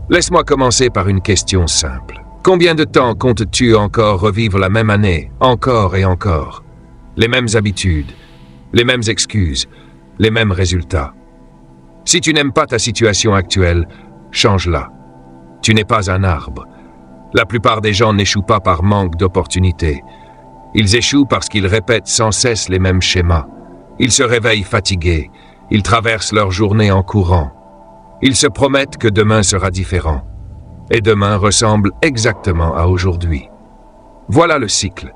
Laisse-moi commencer par une question simple. Combien de temps comptes-tu encore revivre la même année, encore et encore? Les mêmes habitudes, les mêmes excuses, les mêmes résultats. Si tu n'aimes pas ta situation actuelle, change-la. Tu n'es pas un arbre. La plupart des gens n'échouent pas par manque d'opportunités. Ils échouent parce qu'ils répètent sans cesse les mêmes schémas. Ils se réveillent fatigués. Ils traversent leur journée en courant. Ils se promettent que demain sera différent. Et demain ressemble exactement à aujourd'hui. Voilà le cycle.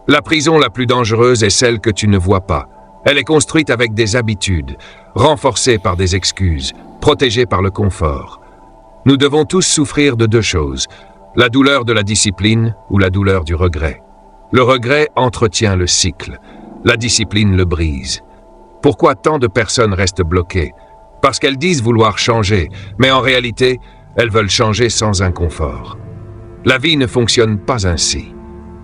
La prison la plus dangereuse est celle que tu ne vois pas. Elle est construite avec des habitudes, renforcée par des excuses, protégée par le confort. Nous devons tous souffrir de deux choses, la douleur de la discipline ou la douleur du regret. Le regret entretient le cycle, la discipline le brise. Pourquoi tant de personnes restent bloquées? Parce qu'elles disent vouloir changer, mais en réalité, elles veulent changer sans inconfort. La vie ne fonctionne pas ainsi.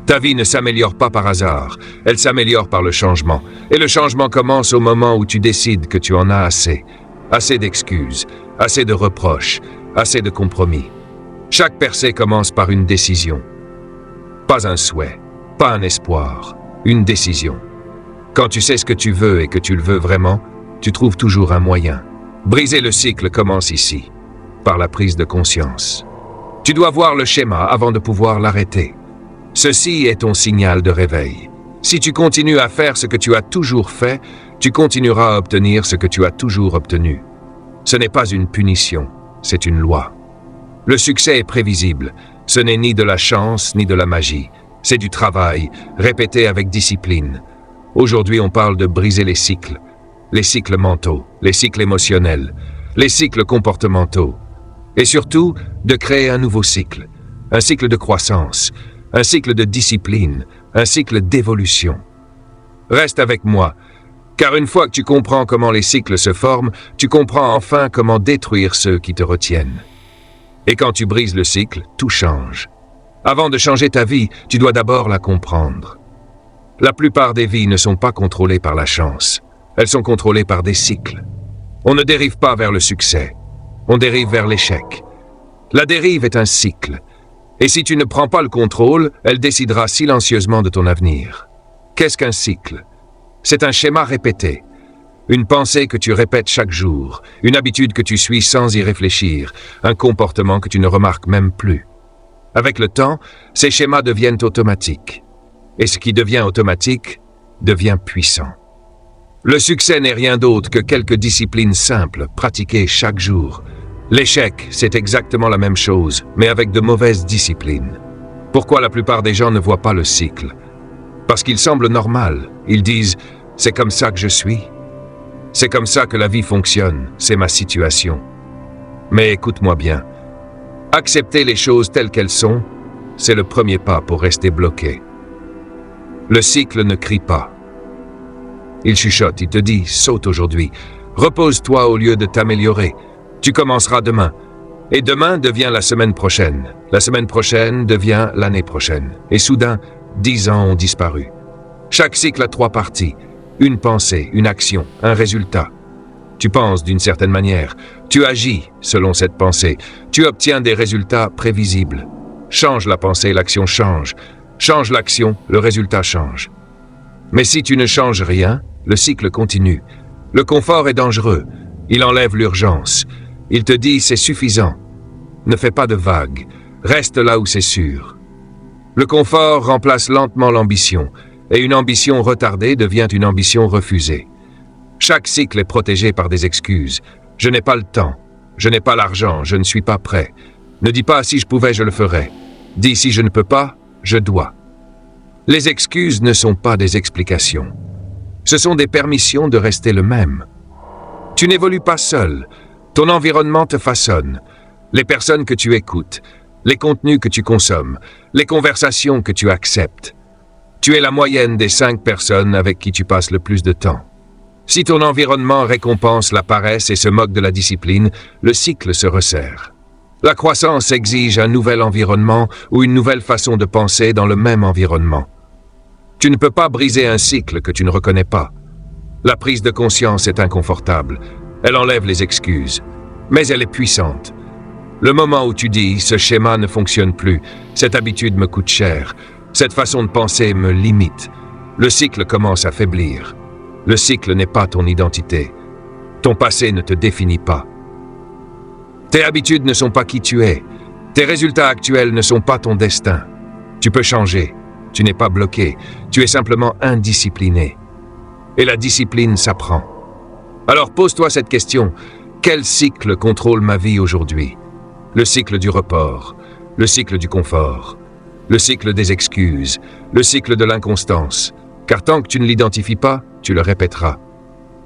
Ta vie ne s'améliore pas par hasard, elle s'améliore par le changement. Et le changement commence au moment où tu décides que tu en as assez. Assez d'excuses, assez de reproches, assez de compromis. Chaque percée commence par une décision. Pas un souhait, pas un espoir, une décision. Quand tu sais ce que tu veux et que tu le veux vraiment, tu trouves toujours un moyen. Briser le cycle commence ici, par la prise de conscience. Tu dois voir le schéma avant de pouvoir l'arrêter. Ceci est ton signal de réveil. Si tu continues à faire ce que tu as toujours fait, tu continueras à obtenir ce que tu as toujours obtenu. Ce n'est pas une punition, c'est une loi. Le succès est prévisible. Ce n'est ni de la chance ni de la magie. C'est du travail, répété avec discipline. Aujourd'hui, on parle de briser les cycles mentaux, les cycles émotionnels, les cycles comportementaux. Et surtout, de créer un nouveau cycle, un cycle de croissance, un cycle de discipline, un cycle d'évolution. Reste avec moi, car une fois que tu comprends comment les cycles se forment, tu comprends enfin comment détruire ceux qui te retiennent. Et quand tu brises le cycle, tout change. Avant de changer ta vie, tu dois d'abord la comprendre. La plupart des vies ne sont pas contrôlées par la chance. Elles sont contrôlées par des cycles. On ne dérive pas vers le succès. On dérive vers l'échec. La dérive est un cycle. Et si tu ne prends pas le contrôle, elle décidera silencieusement de ton avenir. Qu'est-ce qu'un cycle? C'est un schéma répété. Une pensée que tu répètes chaque jour, une habitude que tu suis sans y réfléchir, un comportement que tu ne remarques même plus. Avec le temps, ces schémas deviennent automatiques. Et ce qui devient automatique devient puissant. Le succès n'est rien d'autre que quelques disciplines simples, pratiquées chaque jour. L'échec, c'est exactement la même chose, mais avec de mauvaises disciplines. Pourquoi la plupart des gens ne voient pas le cycle? Parce qu'il semble normal. Ils disent « c'est comme ça que je suis ». C'est comme ça que la vie fonctionne, c'est ma situation. Mais écoute-moi bien. Accepter les choses telles qu'elles sont, c'est le premier pas pour rester bloqué. Le cycle ne crie pas. Il chuchote, il te dit « saute aujourd'hui, repose-toi au lieu de t'améliorer, tu commenceras demain. » Et demain devient la semaine prochaine. La semaine prochaine devient l'année prochaine. Et soudain, 10 ans ont disparu. Chaque cycle a 3 parties. Une pensée, une action, un résultat. Tu penses d'une certaine manière. Tu agis selon cette pensée. Tu obtiens des résultats prévisibles. Change la pensée, l'action change. Change l'action, le résultat change. Mais si tu ne changes rien, le cycle continue. Le confort est dangereux. Il enlève l'urgence. Il te dit c'est suffisant. Ne fais pas de vagues. Reste là où c'est sûr. Le confort remplace lentement l'ambition. Et une ambition retardée devient une ambition refusée. Chaque cycle est protégé par des excuses. Je n'ai pas le temps. Je n'ai pas l'argent. Je ne suis pas prêt. Ne dis pas si je pouvais, je le ferais. Dis si je ne peux pas, je dois. Les excuses ne sont pas des explications. Ce sont des permissions de rester le même. Tu n'évolues pas seul. Ton environnement te façonne. Les personnes que tu écoutes, les contenus que tu consommes, les conversations que tu acceptes. Tu es la moyenne des 5 personnes avec qui tu passes le plus de temps. Si ton environnement récompense la paresse et se moque de la discipline, le cycle se resserre. La croissance exige un nouvel environnement ou une nouvelle façon de penser dans le même environnement. Tu ne peux pas briser un cycle que tu ne reconnais pas. La prise de conscience est inconfortable. Elle enlève les excuses. Mais elle est puissante. Le moment où tu dis « ce schéma ne fonctionne plus, cette habitude me coûte cher, cette façon de penser me limite », le cycle commence à faiblir. Le cycle n'est pas ton identité. Ton passé ne te définit pas. Tes habitudes ne sont pas qui tu es. Tes résultats actuels ne sont pas ton destin. Tu peux changer. Tu n'es pas bloqué. Tu es simplement indiscipliné. Et la discipline s'apprend. Alors pose-toi cette question. Quel cycle contrôle ma vie aujourd'hui ? Le cycle du report, le cycle du confort, le cycle des excuses, le cycle de l'inconstance. Car tant que tu ne l'identifies pas, tu le répéteras.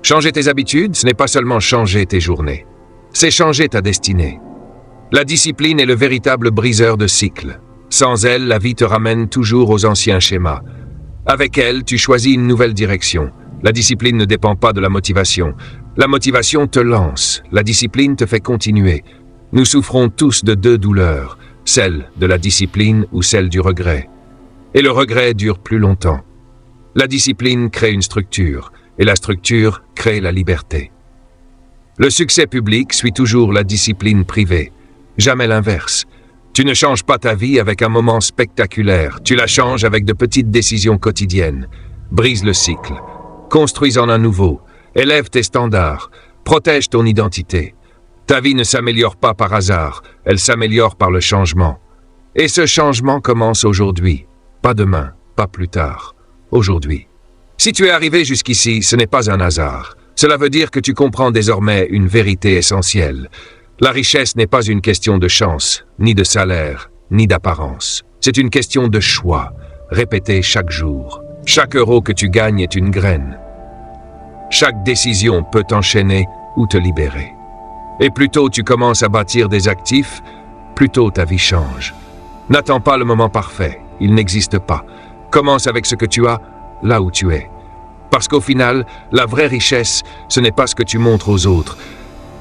Changer tes habitudes, ce n'est pas seulement changer tes journées. C'est changer ta destinée. La discipline est le véritable briseur de cycles. Sans elle, la vie te ramène toujours aux anciens schémas. Avec elle, tu choisis une nouvelle direction. La discipline ne dépend pas de la motivation. La motivation te lance. La discipline te fait continuer. Nous souffrons tous de deux douleurs, celle de la discipline ou celle du regret. Et le regret dure plus longtemps. La discipline crée une structure, et la structure crée la liberté. Le succès public suit toujours la discipline privée, jamais l'inverse. Tu ne changes pas ta vie avec un moment spectaculaire, tu la changes avec de petites décisions quotidiennes. Brise le cycle, construis-en un nouveau, élève tes standards, protège ton identité. Ta vie ne s'améliore pas par hasard, elle s'améliore par le changement. Et ce changement commence aujourd'hui, pas demain, pas plus tard, aujourd'hui. Si tu es arrivé jusqu'ici, ce n'est pas un hasard. Cela veut dire que tu comprends désormais une vérité essentielle. La richesse n'est pas une question de chance, ni de salaire, ni d'apparence. C'est une question de choix, répété chaque jour. Chaque euro que tu gagnes est une graine. Chaque décision peut t'enchaîner ou te libérer. Et plus tôt tu commences à bâtir des actifs, plus tôt ta vie change. N'attends pas le moment parfait, il n'existe pas. Commence avec ce que tu as, là où tu es. Parce qu'au final, la vraie richesse, ce n'est pas ce que tu montres aux autres,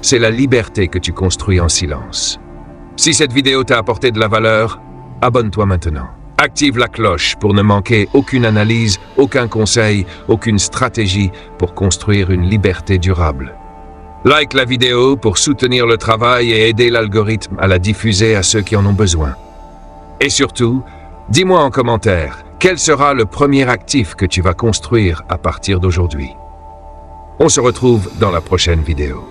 c'est la liberté que tu construis en silence. Si cette vidéo t'a apporté de la valeur, abonne-toi maintenant. Active la cloche pour ne manquer aucune analyse, aucun conseil, aucune stratégie pour construire une liberté durable. Like la vidéo pour soutenir le travail et aider l'algorithme à la diffuser à ceux qui en ont besoin. Et surtout, dis-moi en commentaire, quel sera le premier actif que tu vas construire à partir d'aujourd'hui? On se retrouve dans la prochaine vidéo.